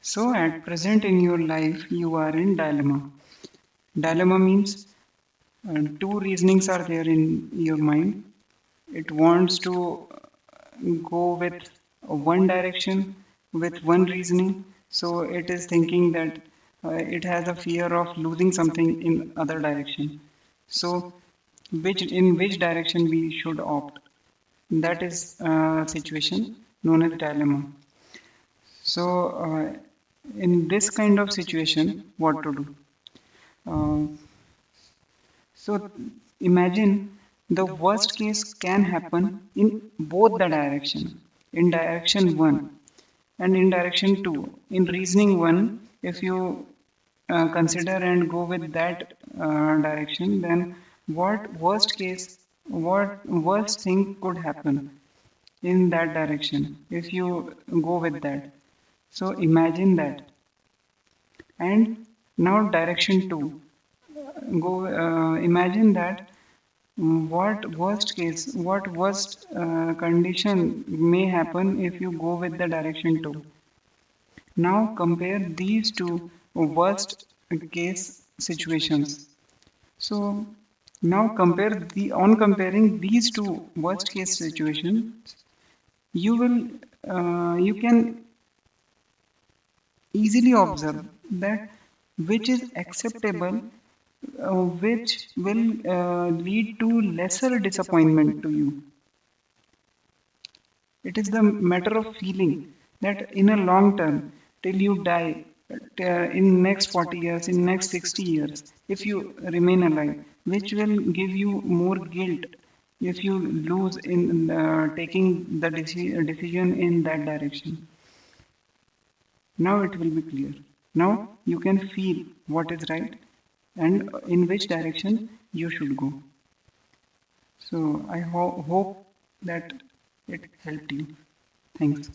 So at present in your life, you are in dilemma. Dilemma means two reasonings are there in your mind. It wants to go with one direction with one reasoning. So it is thinking that it has a fear of losing something in other direction. So which direction we should opt? That is a situation known as dilemma. So in this kind of situation, what to do? Uh, so imagine the worst case can happen in both the direction. In direction 1 and in direction 2. In reasoning 1, if you consider and go with that direction, then what worst thing could happen in that direction if you go with that. So imagine that. And now direction 2. Go imagine that what worst condition may happen if you go with the direction 2. Now compare these two worst case situations. So now comparing these two worst case situations, you can easily observe that which is acceptable, which will lead to lesser disappointment to you. It is the matter of feeling that in a long term, till you die, in next 40 years, in next 60 years, if you remain alive, which will give you more guilt if you lose in taking the decision in that direction. Now it will be clear. Now you can feel what is right and in which direction you should go. So I hope that it helped you. Thanks.